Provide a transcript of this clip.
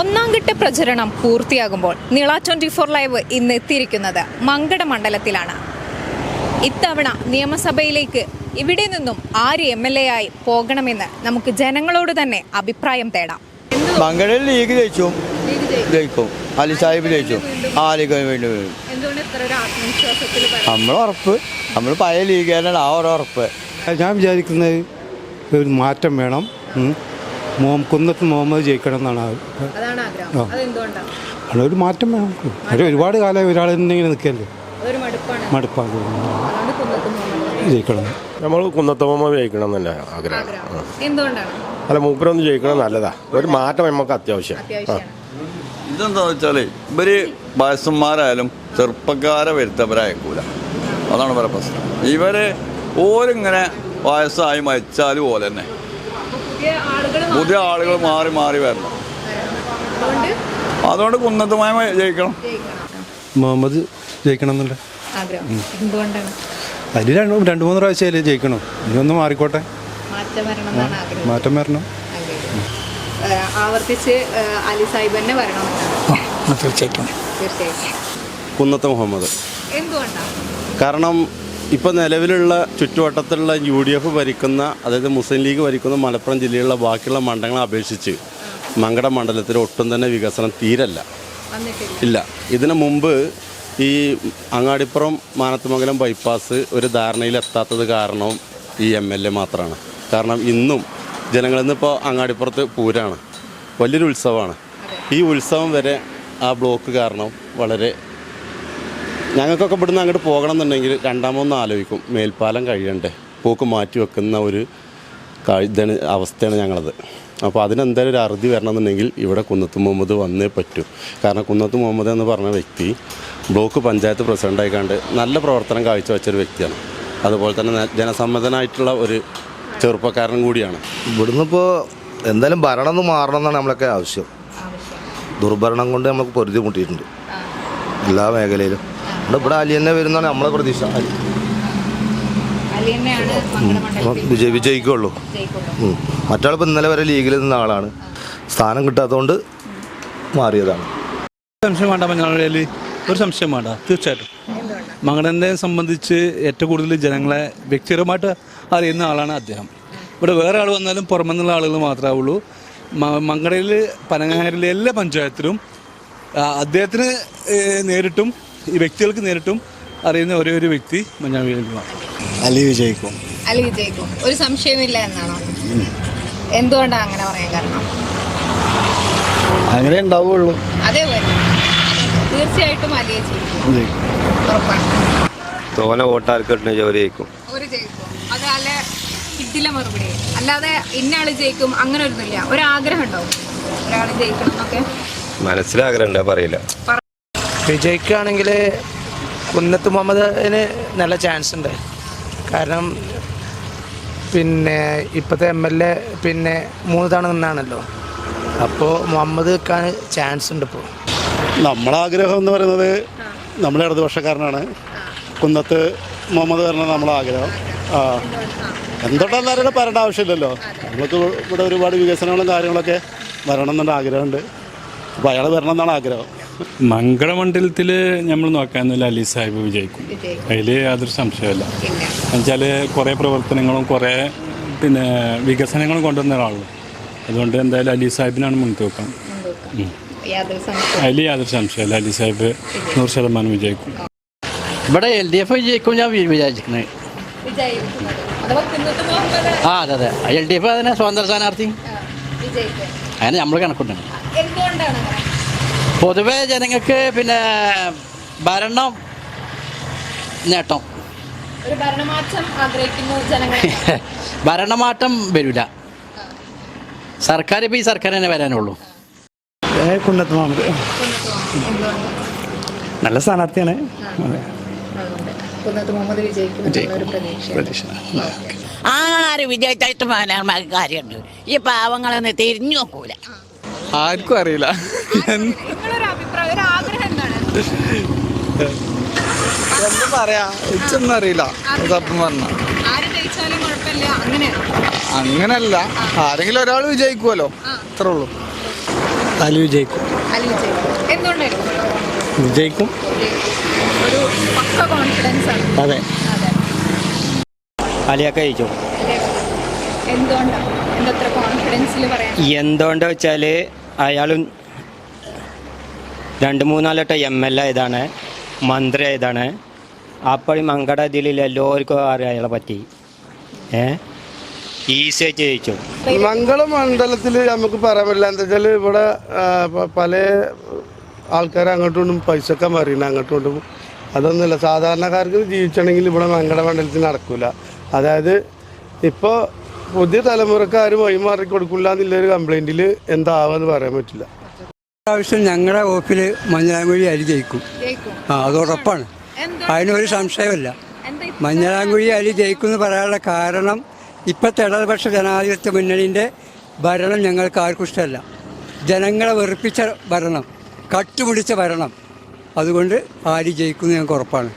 ഒന്നാംഘട്ട പ്രചരണം പൂർത്തിയാകുമ്പോൾ നിള 24 ലൈവ് ഇന്ന് എത്തിയിരിക്കുന്നത് മങ്കട മണ്ഡലത്തിലാണ്. ഇത്തവണ നിയമസഭയിലേക്ക് ഇവിടെ നിന്നും ആര് MLA ആയി പോകണമെന്ന് നമുക്ക് ജനങ്ങളോട് തന്നെ അഭിപ്രായം തേടാം. മങ്കടയിൽ ലീഗ് ജയിക്കും. അലി സാഹിബ് ജയിച്ചു. നമ്മൾ ഉറപ്പ്, നമ്മൾ പഴയ ലീഗുകാരനാണ്. ആ ഒരു ഉറപ്പ്. ഞാൻ വിചാരിക്കുന്നത് ഒരു മാറ്റം വേണം. കുന്നത്ത് മുഹമ്മദ് ജയിക്കണം എന്നാണ്. ഒരു മാറ്റം വേണം. ഒരുപാട് കാലം ഒരാൾ ഇങ്ങനെ നിൽക്കല്ലേ, മടുപ്പാണ്. ജയിക്കണം. നമ്മൾ കുന്നത്ത് മുഹമ്മദ് ജയിക്കണം എന്നല്ല ആഗ്രഹം. അല്ല, മൂപ്പരൊന്ന് ജയിക്കണം നല്ലതാ. ഒരു മാറ്റം നമുക്ക് അത്യാവശ്യം. ഇതെന്താ വെച്ചാൽ ഇവര് വയസ്സന്മാരായാലും ചെറുപ്പക്കാരെ വരുത്തവരയക്കൂല. അതാണ് ഇവരെ പ്രശ്നം. ഇവര് ഓരിങ്ങനെ വയസ്സായി മരിച്ചാലും പോലെ തന്നെ പുതിയ ആളുകൾ മാറി മാറി വരണം. അതുകൊണ്ട് കുന്നത്ത് മുഹമ്മദ് ജയിക്കണം. മുഹമ്മദ് ജയിക്കണം എന്നുള്ള അതിൽ 2-3 പ്രാവശ്യം ജയിക്കണം. ഇതൊന്ന് മാറിക്കോട്ടെ, മാറ്റം വരണം. ആവർത്തിച്ച് അലി സാഹിബ് തന്നെ വരണം. തീർച്ചയായിട്ടും കുന്നത്ത് മുഹമ്മദ്. എന്തുകൊണ്ടാണ്? കാരണം ഇപ്പോൾ നിലവിലുള്ള ചുറ്റുവട്ടത്തിലുള്ള UDF ഭരിക്കുന്ന, അതായത് മുസ്ലിം ലീഗ് ഭരിക്കുന്ന മലപ്പുറം ജില്ലയിലുള്ള ബാക്കിയുള്ള മണ്ഡലങ്ങളെ അപേക്ഷിച്ച് മങ്കട മണ്ഡലത്തിൽ ഒട്ടും തന്നെ വികസനം തീരല്ല, ഇല്ല. ഇതിനു മുമ്പ് ഈ അങ്ങാടിപ്പുറം മാനത്തുമംഗലം ബൈപ്പാസ് ഒരു ധാരണയിലെത്താത്തത് കാരണം ഈ MLA മാത്രമാണ്. കാരണം ഇന്നും ജനങ്ങളിന്നിപ്പോൾ അങ്ങാടിപ്പുറത്ത് പൂരമാണ്, വലിയൊരു ഉത്സവമാണ്. ഈ ഉത്സവം വരെ ആ ബ്ലോക്ക് കാരണം വളരെ, ഞങ്ങൾക്കൊക്കെ ഇവിടുന്ന് അങ്ങോട്ട് പോകണം എന്നുണ്ടെങ്കിൽ രണ്ടാമൊന്ന് ആലോചിക്കും, മേൽപ്പാലം കഴിയണ്ടേ, പോക്ക് മാറ്റി വെക്കുന്ന ഒരു അവസ്ഥയാണ് ഞങ്ങളത്. അപ്പോൾ അതിനെന്തായാലും ഒരു അറുതി വരണം എന്നുണ്ടെങ്കിൽ ഇവിടെ കുന്നത്ത് മുഹമ്മദ് വന്നേ പറ്റൂ. കാരണം കുന്നത്ത് മുഹമ്മദ് എന്ന് പറഞ്ഞ വ്യക്തി ബ്ലോക്ക് പഞ്ചായത്ത് പ്രസിഡൻ്റായിക്കാണ്ട് നല്ല പ്രവർത്തനം കാഴ്ചവെച്ചൊരു വ്യക്തിയാണ്. അതുപോലെ തന്നെ ജനസമ്മതനായിട്ടുള്ള ഒരു ചെറുപ്പക്കാരനും കൂടിയാണ്. ഇവിടുന്ന് ഇപ്പോൾ എന്തായാലും ഭരണം ഒന്ന് മാറണം എന്നാണ് നമ്മളൊക്കെ ആവശ്യം. ദുർഭരണം കൊണ്ട് നമുക്ക് പൊരുതി മുട്ടിയിട്ടുണ്ട് എല്ലാ മേഖലയിലും. ഇവിടെ അലി തന്നെ വരുന്നതാണ് നമ്മളെ പ്രതീക്ഷ. വിജയിക്കുള്ളൂ. മറ്റാളിപ്പോൾ ഇന്നലെ വരെ ലീഗിൽ നിന്ന ആളാണ്, സ്ഥാനം കിട്ടാത്തതുകൊണ്ട് മാറിയതാണ്. സംശയം വേണ്ട, മഞ്ഞളിൽ ഒരു സംശയം വേണ്ട. തീർച്ചയായിട്ടും മങ്കടനെ സംബന്ധിച്ച് ഏറ്റവും കൂടുതൽ ജനങ്ങളെ വ്യക്തിപരമായിട്ട് അറിയുന്ന ആളാണ് അദ്ദേഹം. ഇവിടെ വേറെ ആൾ വന്നാലും പുറമെന്നുള്ള ആളുകൾ മാത്രമേ ഉള്ളൂ. മങ്കടയിൽ പനങ്ങാരിലെ എല്ലാ പഞ്ചായത്തിലും അദ്ദേഹത്തിന് നേരിട്ടും ഈ വ്യക്തികൾക്ക് നേരിട്ടും അറിയുന്ന ഒരേ ഒരു വ്യക്തി മഞ്ഞാവീരൻ. അലി വിജയിക്കും. അലി വിജയിക്കും, ഒരു സംശയമില്ല എന്നാണോ? എന്തുകൊണ്ടാണ് അങ്ങനെ പറയാൻ കാരണം? അങ്ങനെ ഉണ്ടാവുള്ളൂ. അതേപോലെ തീർച്ചയായിട്ടും അലിയെ ജയിക്കും. തോനെ വോട്ടാർക്ക് ജയിക്കും. അതല്ല കിട്ടില്ല മറുപടി. അല്ലാതെ ഇന്നയാള് ജയിക്കും അങ്ങനെ ഒന്നുമില്ല. ഒരാഗ്രഹം ഉണ്ടാവും ഒരാൾ ജയിക്കണം എന്നൊക്കെ മനസ്സിലാഗ്രഹം ഉണ്ടാ പറയില്ല. വിജയിക്കുകയാണെങ്കിൽ കുന്നത്ത് മുഹമ്മദിന് നല്ല ചാൻസ് ഉണ്ട്. കാരണം ഇപ്പോഴത്തെ MLA 3 തവണ നിന്നാണല്ലോ. അപ്പോൾ മുഹമ്മദ് വെക്കാൻ ചാൻസ് ഉണ്ട്. ഇപ്പോൾ നമ്മളാഗ്രഹം എന്ന് പറയുന്നത് നമ്മളെ ഇടതുപക്ഷക്കാരനാണ്. കുന്നത്ത് മുഹമ്മദ് വരണം നമ്മളെ ആഗ്രഹം. എന്തുകൊണ്ടെന്നാലും പറയേണ്ട ആവശ്യമില്ലല്ലോ. നമുക്ക് ഇവിടെ ഒരുപാട് വികസനങ്ങളും കാര്യങ്ങളൊക്കെ വരണം എന്നുള്ള ആഗ്രഹമുണ്ട്. അപ്പോൾ അയാൾ വരണം എന്നാണ് ആഗ്രഹം. മങ്കട മണ്ഡലത്തിൽ നമ്മൾ നോക്കാമെന്നില്ല, അലി സാഹിബ് വിജയിക്കും. അതിൽ യാതൊരു സംശയമല്ല. എന്നുവെച്ചാൽ കുറേ പ്രവർത്തനങ്ങളും കുറേ വികസനങ്ങളും കൊണ്ടുവന്ന ഒരാളും. അതുകൊണ്ട് എന്തായാലും അലി സാഹിബിനാണ് മുൻതൂക്കം വെക്കണം. അതിൽ യാതൊരു സംശയമല്ല. അലി സാഹിബ് 100% വിജയിക്കും. ഇവിടെ LDF വിജയിക്കും ഞാൻ വിചാരിക്കുന്നത്. അതെ LDF അതിനെ സ്വതന്ത്ര സ്ഥാനാർത്ഥി അങ്ങനെ നമ്മൾ കണക്കുണ്ടാണ്. പൊതുവെ ജനങ്ങൾക്ക് ഭരണം നേട്ടം, ഭരണമാറ്റം വരില്ല. സർക്കാർ ഇപ്പോൾ ഈ സർക്കാർ തന്നെ വരാനുള്ളൂ. കുന്നത്ത് മുഹമ്മദ് നല്ല സ്ഥാനാർത്ഥിയാണ്. ആര് വിജയിച്ചായിട്ട് കാര്യമുണ്ട്. ഈ പാവങ്ങളൊന്നും തിരിഞ്ഞു നോക്കൂല. ആർക്കും അറിയില്ല. എന്താ പറയാ, ഇച്ചൊന്നും അറിയില്ല. അങ്ങനല്ല, ആരെങ്കിലും ഒരാൾ വിജയിക്കുമല്ലോ, അത്രേ ഉള്ളൂ. അലി വിജയിക്കും. അലി ജയിക്കും. എന്തുകൊണ്ടായിരിക്കും? വിജയിക്കും. ഒരു പക്ക കോൺഫിഡൻസ് ആണ്. അതെ. അതെ. അലിയൊക്കെ ജയിച്ചു. എന്തുകൊണ്ടാണ്? എന്തത്ര കോൺഫിഡൻസിൽ പറയാൻ? എന്തുകൊണ്ടാ വെച്ചാൽ അയാളും 2-3 വട്ടം MLA ആയതാണ്, മന്ത്രി ആയതാണ്. അപ്പോൾ മങ്കട ഇതിൽ എല്ലാവർക്കും അറിയാം അയാളെ പറ്റി. ഈസിയായിട്ട് ജയിച്ചു. മംഗള മണ്ഡലത്തിൽ നമുക്ക് പറയാൻ പറ്റില്ല. എന്താ വെച്ചാൽ ഇവിടെ പല ആൾക്കാരെ അങ്ങോട്ടും ഇങ്ങോട്ടും പൈസയൊക്കെ മറിയണം അങ്ങോട്ടും ഇങ്ങോട്ടും. അതൊന്നുമില്ല, സാധാരണക്കാർക്ക് ജീവിച്ചണമെങ്കിൽ ഇവിടെ മംഗള മണ്ഡലത്തിൽ നടക്കില്ല. അതായത് ഇപ്പോൾ പുതിയ തലമുറക്കാർ വഴിമാറി കൊടുക്കില്ല എന്നുള്ളൊരു കംപ്ലൈൻറ്റിൽ എന്താവെന്ന് പറയാൻ പറ്റില്ല. പ്രാവശ്യം ഞങ്ങളുടെ വകുപ്പിൽ മഞ്ഞളാംകുഴി അലി ജയിക്കും. അത് ഉറപ്പാണ്, അതിനൊരു സംശയമില്ല. മഞ്ഞളാംകുഴി അലി ജയിക്കും എന്ന് പറയാനുള്ള കാരണം ഇപ്പോഴത്തെ ഇടതുപക്ഷ ജനാധിപത്യ മുന്നണിൻ്റെ ഭരണം ഞങ്ങൾക്ക് ആർക്കും ഇഷ്ടമല്ല. ജനങ്ങളെ വെറുപ്പിച്ച ഭരണം, കട്ടുപിടിച്ച ഭരണം. അതുകൊണ്ട് ആര് ജയിക്കും ഞങ്ങൾക്ക് ഉറപ്പാണ്.